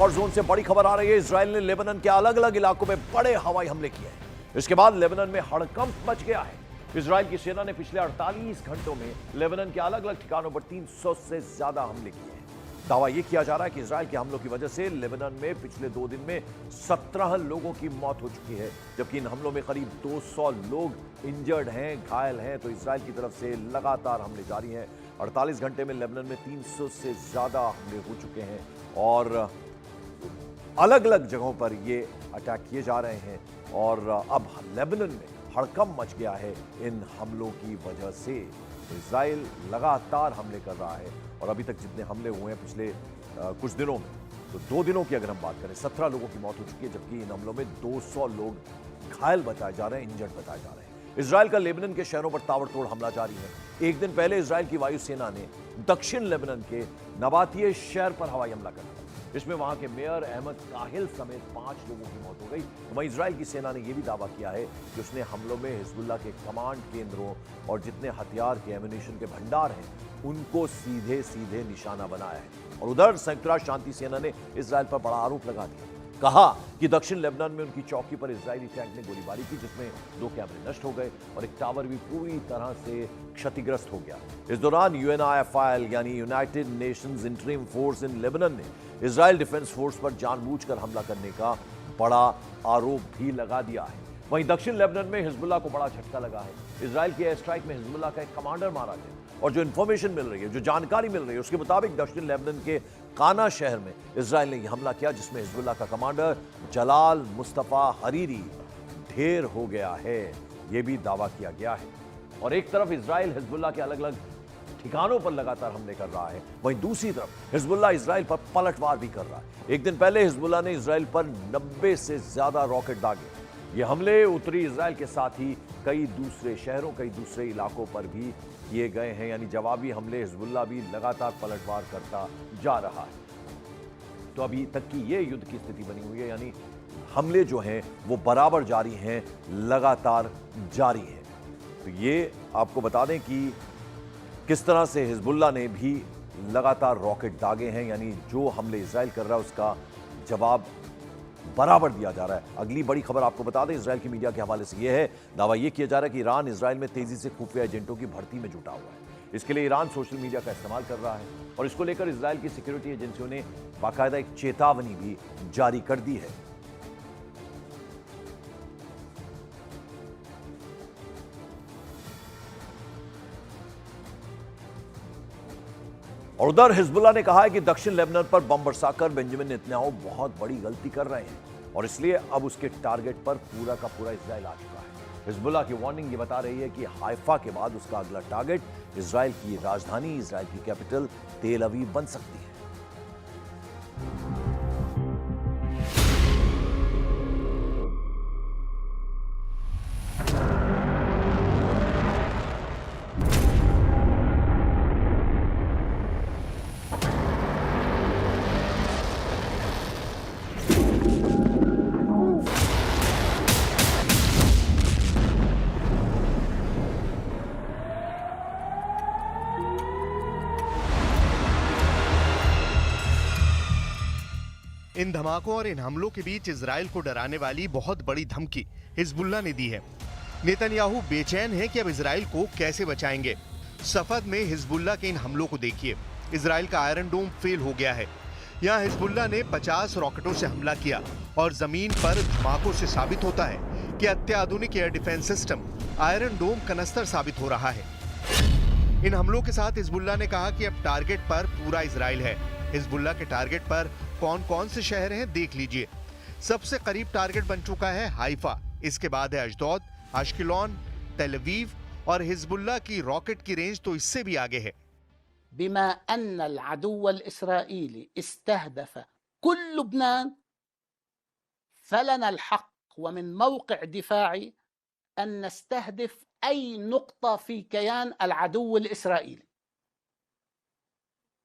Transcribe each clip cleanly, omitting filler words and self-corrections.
और जोन से बड़ी खबर आ रही है। इजराइल ने लेबनान के अलग अलग इलाकों में बड़े हवाई हमले किए हैं। इसके बाद लेबनान में हड़कंप मच गया है। इजराइल की सेना ने पिछले 48 घंटों में लेबनान के अलग अलग ठिकानों पर 300 से ज्यादा हमले किए हैं। दावा यह किया जा रहा है कि इजराइल के हमलों की वजह से लेबनान में पिछले 2 दिन में 17 लोगों की मौत हो चुकी है, जबकि इन हमलों में करीब 200 लोग इंजर्ड हैं, घायल हैं। तो इजराइल की तरफ से लगातार हमले जारी हैं। 48 घंटे में लेबनान में 300 से ज्यादा हमले हो चुके हैं और अलग अलग जगहों पर ये अटैक किए जा रहे हैं। और अब लेबनान में हड़कंप मच गया है इन हमलों की वजह से। इजराइल लगातार हमले कर रहा है और अभी तक जितने हमले हुए हैं पिछले कुछ दिनों में, तो 2 दिनों की अगर हम बात करें, 17 लोगों की मौत हो चुकी है, जबकि इन हमलों में 200 लोग घायल बताए जा रहे हैं, इंजर्ड बताए जा रहे हैं। इजराइल का लेबनान के शहरों पर ताबड़तोड़ हमला जारी है। एक दिन पहले इजराइल की वायुसेना ने दक्षिण लेबनान के नबातिये शहर पर हवाई हमला कर दिया। इसमें वहां के मेयर अहमद काहिल समेत 5 लोगों की मौत हो गई। वहीं इजराइल की सेना ने यह भी दावा किया है कि उसने हमलों में हिजबुल्लाह के कमांड केंद्रों और जितने हथियार के एम्यूनिशन के भंडार हैं उनको सीधे सीधे निशाना बनाया है। और उधर संयुक्त राष्ट्र शांति सेना ने इजराइल पर बड़ा आरोप लगा दिया, कहा कि दक्षिण लेबनान में उनकी चौकी पर इजरायली टैंक ने गोलीबारी की, जिसमें 2 कैमरे नष्ट हो गए और एक टावर भी पूरी तरह से क्षतिग्रस्त हो गया। इस दौरान UNIFIL यानी United Nations interim force in Lebanon ने इजराइल डिफेंस फोर्स पर जानबूझकर हमला करने का बड़ा आरोप भी लगा दिया है। वहीं दक्षिण लेबनान में हिजबुल्लाह को बड़ा झटका लगा है। इजराइल के एयर स्ट्राइक में हिजबुल्लाह का एक कमांडर मारा गया और जो इंफॉर्मेशन मिल रही है, जो जानकारी मिल रही है, उसके मुताबिक दक्षिण लेबनान के काना शहर में इजराइल ने यह हमला किया, जिसमें हिजबुल्लाह का कमांडर जलाल मुस्तफा हरीरी ढेर हो गया है। यह भी दावा किया गया है। और एक तरफ इजराइल हिजबुल्लाह के अलग अलग ठिकानों पर लगातार हमले कर रहा है, वहीं दूसरी तरफ हिजबुल्लाह इजराइल पर पलटवार भी कर रहा है। एक दिन पहले हिजबुल्लाह ने इजराइल पर 90 से ज्यादा रॉकेट दागे। ये हमले उत्तरी इजराइल के साथ ही कई दूसरे शहरों, कई दूसरे इलाकों पर भी किए गए हैं। यानी जवाबी हमले हिजबुल्लाह भी लगातार पलटवार करता जा रहा है। तो अभी तक की ये युद्ध की स्थिति बनी हुई है, यानी हमले जो हैं वो बराबर जारी हैं, लगातार जारी हैं। तो ये आपको बता दें कि किस तरह से हिजबुल्लाह ने भी लगातार रॉकेट दागे हैं, यानी जो हमले इजराइल कर रहा है उसका जवाब बराबर दिया जा रहा है। अगली बड़ी खबर आपको बता दें, इजराइल की मीडिया के हवाले से यह है, दावा यह किया जा रहा है कि ईरान इजराइल में तेजी से खुफिया एजेंटों की भर्ती में जुटा हुआ है। इसके लिए ईरान सोशल मीडिया का इस्तेमाल कर रहा है और इसको लेकर इजराइल की सिक्योरिटी एजेंसियों ने बाकायदा एक चेतावनी भी जारी कर दी है। और उधर हिजबुल्लाह ने कहा है कि दक्षिण लेबनान पर बम बरसाकर बेंजामिन नेतन्याहू बहुत बड़ी गलती कर रहे हैं और इसलिए अब उसके टारगेट पर पूरा का पूरा इजराइल आ चुका है। हिजबुल्लाह की वार्निंग ये बता रही है कि हाइफा के बाद उसका अगला टारगेट इजराइल की राजधानी, इजराइल की कैपिटल तेल अवीव बन सकती है। इन धमाकों और इन हमलों के बीच इजराइल को डराने वाली बहुत बड़ी धमकी हिजबुल्लाह ने दी है। नेतन्याहू बेचैन है कि अब इजराइल को कैसे बचाएंगे। सफद में हिजबुल्लाह के इन हमलों को देखिए। इजराइल का आयरन डोम फेल हो गया है। यहाँ हिजबुल्लाह ने 50 रॉकेटों से हमला किया और जमीन पर धमाकों से साबित होता है कि अत्याधुनिक एयर डिफेंस सिस्टम आयरन डोम कनस्तर साबित हो रहा है। इन हमलों के साथ हिजबुल्लाह ने कहा कि अब टारगेट पर पूरा इजराइल है। हिजबुल्लाह के टारगेट पर कौन कौन से शहर हैं देख लीजिए। सबसे करीब टारगेट बन चुका है हाइफा, इसके बाद है अशदोद, अश्किलोन, तेल अवीव और हिजबुल्लाह की रॉकेट की रेंज तो इससे भी आगे है। बिमा अन्न अल-अदुव्व अल-इस्राईली इस्तहदफ कुल लुबनान फलना अल-हक़ व मिन मौक़िअ दिफ़ाई अन नस्तहदिफ अय नुक़्ता फ़ी कयान अल-अदुव्व अल-इस्राईली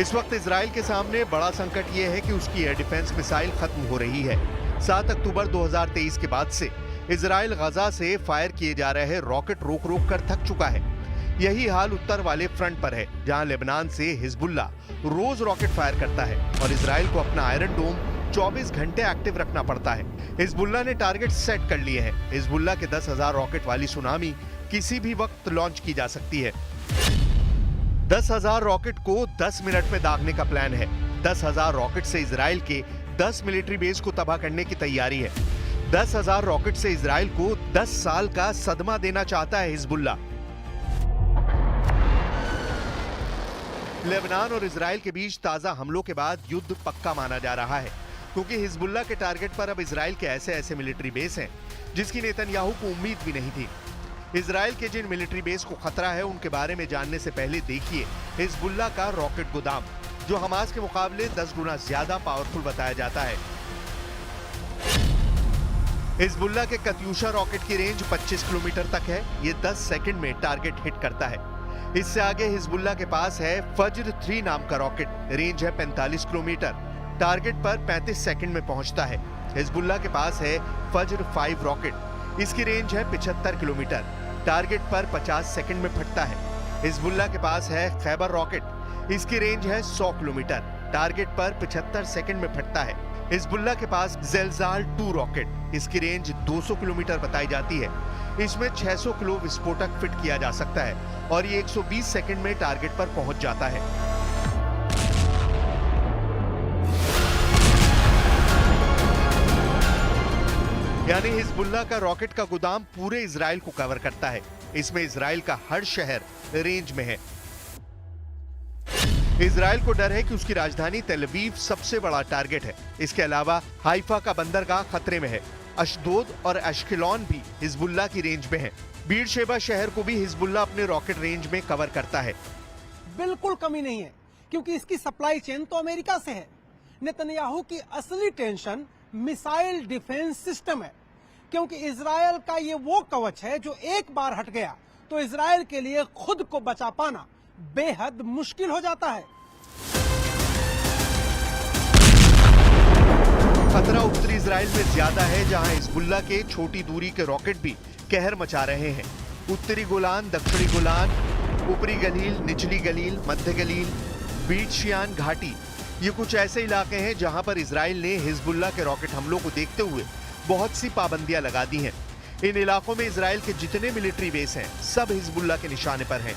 इस वक्त इजराइल के सामने बड़ा संकट यह है कि उसकी एयर डिफेंस मिसाइल खत्म हो रही है। 7 अक्टूबर 2023 के बाद से इजराइल गजा से फायर किए जा रहे रॉकेट रोक रोक कर थक चुका है। यही हाल उत्तर वाले फ्रंट पर है, जहां लेबनान से हिजबुल्ला रोज रॉकेट फायर करता है और इजराइल को अपना आयरन डोम 24 घंटे एक्टिव रखना पड़ता है। हिजबुल्ला ने टारगेट सेट कर लिए हैं। हिजबुल्ला के 10,000 रॉकेट वाली सुनामी किसी भी वक्त लॉन्च की जा सकती है। 10,000 रॉकेट को 10 मिनट में दागने का प्लान है। 10,000 रॉकेट से इजराइल के 10 मिलिट्री बेस को तबाह करने की तैयारी है। 10,000 रॉकेट से इजराइल को 10 साल का सदमा देना चाहता है हिजबुल्ला। लेबनान और इजराइल के बीच ताजा हमलों के बाद युद्ध पक्का माना जा रहा है, क्योंकि हिजबुल्ला के टारगेट पर अब इजराइल के ऐसे मिलिट्री बेस हैं जिसकी नेतन्याहू को उम्मीद भी नहीं थी। इजराइल के जिन मिलिट्री बेस को खतरा है उनके बारे में जानने से पहले देखिए हिजबुल्ला का रॉकेट गोदाम, जो हमास के मुकाबले 10 गुना ज्यादा पावरफुल बताया जाता है। हिजबुल्ला के कत्यूशा रॉकेट की रेंज 25 किलोमीटर तक है। ये 10 सेकंड में टारगेट हिट करता है। इससे आगे हिजबुल्ला के पास है फज्र 3 नाम का रॉकेट, रेंज है 45 किलोमीटर, टारगेट पर 35 सेकंड में पहुंचता है। हिजबुल्ला के पास है फज्र 5 रॉकेट, इसकी रेंज है 75 किलोमीटर, टारगेट पर 50 सेकंड में फटता है। हिजबुल्ला के पास है खैबर रॉकेट, इसकी रेंज है 100 किलोमीटर, टारगेट पर 75 सेकंड में फटता है। हिजबुल्ला के पास ज़ेलज़ाल 2 रॉकेट, इसकी रेंज 200 किलोमीटर बताई जाती है। इसमें 600 किलो विस्फोटक फिट किया जा सकता है और ये 120 सेकंड में टारगेट पर पहुंच जाता है। यानी हिजबुल्ला का रॉकेट का गोदाम पूरे इजराइल को कवर करता है। इसमें इजराइल का हर शहर रेंज में है। इजराइल को डर है कि उसकी राजधानी तेल अवीव सबसे बड़ा टारगेट है। इसके अलावा हाइफा का बंदरगाह खतरे में है। अशदोद और अश्केलॉन भी हिजबुल्ला की रेंज में है। बीरशेबा शहर को भी हिजबुल्ला अपने रॉकेट रेंज में कवर करता है। बिल्कुल कमी नहीं है, क्योंकि इसकी सप्लाई चेन तो अमेरिका से है। नेतन्याहू की असली टेंशन मिसाइल डिफेंस सिस्टम है, क्योंकि इजराइल का ये वो कवच है जो एक बार हट गया तो इजराइल के लिए खुद को बचा पाना बेहद मुश्किल हो जाता है। खतरा उत्तरी इजराइल में ज्यादा है, जहां हिजबुल्ला के छोटी दूरी के रॉकेट भी कहर मचा रहे हैं। उत्तरी गोलान, दक्षिणी गोलान, ऊपरी गलील, निचली गलील, मध्य गलील, बीच शियान घाटी, ये कुछ ऐसे इलाके हैं जहां पर इजराइल ने हिजबुल्ला के रॉकेट हमलों को देखते हुए बहुत सी पाबंदियां लगा दी हैं। इन इलाकों में इजराइल के जितने मिलिट्री बेस हैं, सब हिजबुल्ला के निशाने पर हैं।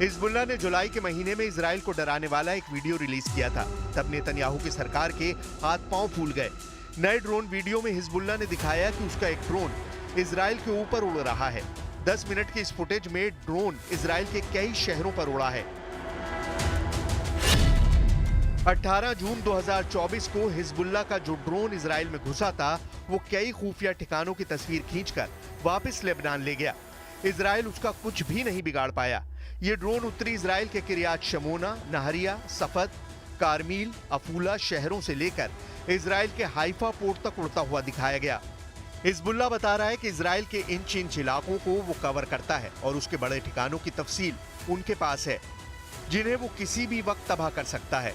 हिजबुल्ला ने जुलाई के महीने में इजराइल को डराने वाला एक वीडियो रिलीज किया था। तब नेतन्याहू की सरकार के हाथ पांव फूल गए। नए ड्रोन वीडियो में हिजबुल्ला ने दिखाया कि उसका एक ड्रोन इजराइल के ऊपर उड़ रहा है। 10 मिनट की इस फुटेज में ड्रोन इजराइल के कई शहरों पर उड़ा है। 18 जून 2024 को हिजबुल्ला का जो ड्रोन इजराइल में घुसा था, वो कई खुफिया ठिकानों की तस्वीर खींचकर वापस लेबनान ले गया। इजराइल उसका कुछ भी नहीं बिगाड़ पाया। ये ड्रोन उत्तरी इजराइल के किरियात शमोना, नहरिया, सफद, कारमील, अफूला शहरों से लेकर इजराइल के हाइफा पोर्ट तक उड़ता हुआ दिखाया गया। हिजबुल्ला बता रहा है कि इजराइल के इंच इलाकों को वो कवर करता है और उसके बड़े ठिकानों की तफसील उनके पास है, जिन्हें वो किसी भी वक्त तबाह कर सकता है।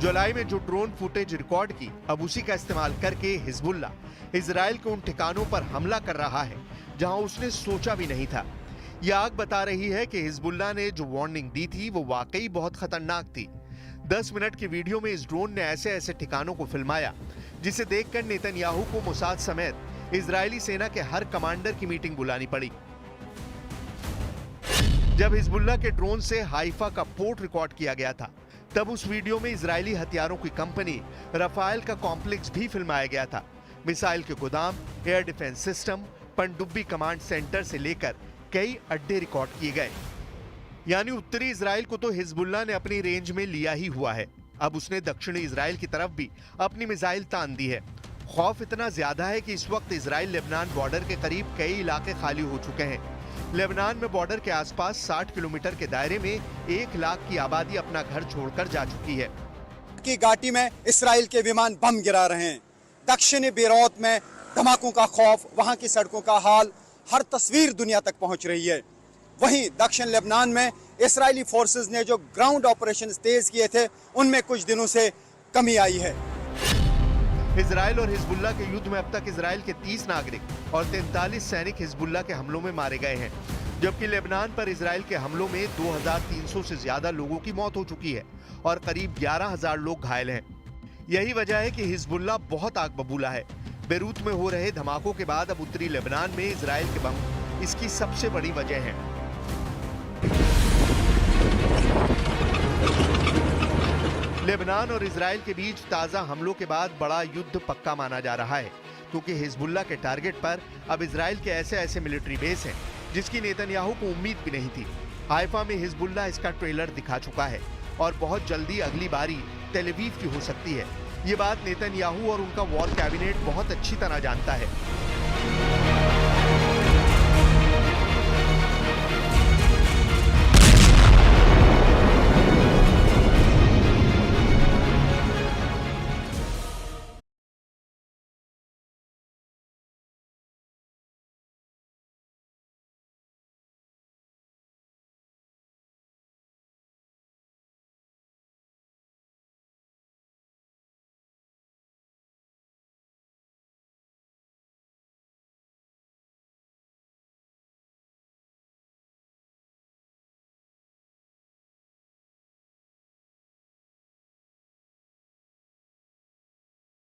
जुलाई में जो ड्रोन फुटेज रिकॉर्ड की, अब उसी का इस्तेमाल करके हिजबुल्ला इजराइल के उन ठिकानों पर हमला कर रहा है जहां उसने सोचा भी नहीं था। यह आग बता रही है कि हिजबुल्ला ने जो वार्निंग दी थी वो वाकई बहुत खतरनाक थी। 10 मिनट की वीडियो में इस ड्रोन ने ऐसे ठिकानों को फिल्माया जिसे देखकर नेतन्याहू को मोसाद समेत इजरायली सेना के हर कमांडर की मीटिंग बुलानी पड़ी। जब हिजबुल्लाह के ड्रोन से हाइफा का पोर्ट रिकॉर्ड किया गया था, तब उस वीडियो में इजरायली हथियारों की कंपनी रफाइल का कॉम्प्लेक्स भी फिल्माया गया था। मिसाइल के गोदाम, एयर डिफेंस सिस्टम, पनडुब्बी कमांड सेंटर से लेकर कई अड्डे रिकॉर्ड किए गए। यानी उत्तरी इजराइल को तो हिजबुल्लाह ने अपनी रेंज में लिया ही हुआ है। अब उसने दक्षिणी इजराइल की तरफ भी अपनी मिसाइल तान दी है। खौफ इतना ज्यादा है कि इस वक्त इजराइल लेबनान बॉर्डर के करीब कई इलाके खाली हो चुके हैं। लेबनान में बॉर्डर के आसपास 60 किलोमीटर के दायरे में 1 लाख की आबादी अपना घर छोड़कर जा चुकी है। की घाटी में इसराइल के विमान बम गिरा रहे हैं। दक्षिणी बेरूत में धमाकों का खौफ, वहां की सड़कों का हाल, हर तस्वीर दुनिया तक पहुंच रही है। वहीं दक्षिण लेबनान में इजरायली फोर्सेस ने जो ग्राउंड ऑपरेशन तेज किए थे, उनमें कुछ दिनों से कमी आई है। इजराइल और हिजबुल्लाह के युद्ध में अब तक इजराइल के 30 नागरिक और 43 सैनिक हिजबुल्लाह के हमलों में मारे गए हैं, जबकि लेबनान पर इजराइल के हमलों में 2300 से ज्यादा लोगों की मौत हो चुकी है और करीब 11,000 लोग घायल हैं। यही वजह है कि हिजबुल्लाह बहुत आग बबूला है। बेरूत में हो रहे धमाकों के बाद अब उत्तरी लेबनान में इजराइल के बम इसकी सबसे बड़ी वजह है। लेबनान और इजराइल के बीच ताजा हमलों के बाद बड़ा युद्ध पक्का माना जा रहा है, क्योंकि हिजबुल्लाह के टारगेट पर अब इजराइल के ऐसे मेलिट्री बेस हैं जिसकी नेतन्याहू को उम्मीद भी नहीं थी। हाइफा में हिजबुल्लाह इसका ट्रेलर दिखा चुका है और बहुत जल्दी अगली बारी तेल अवीव की हो सकती है। ये बात नेतन्याहू और उनका वॉर कैबिनेट बहुत अच्छी तरह जानता है।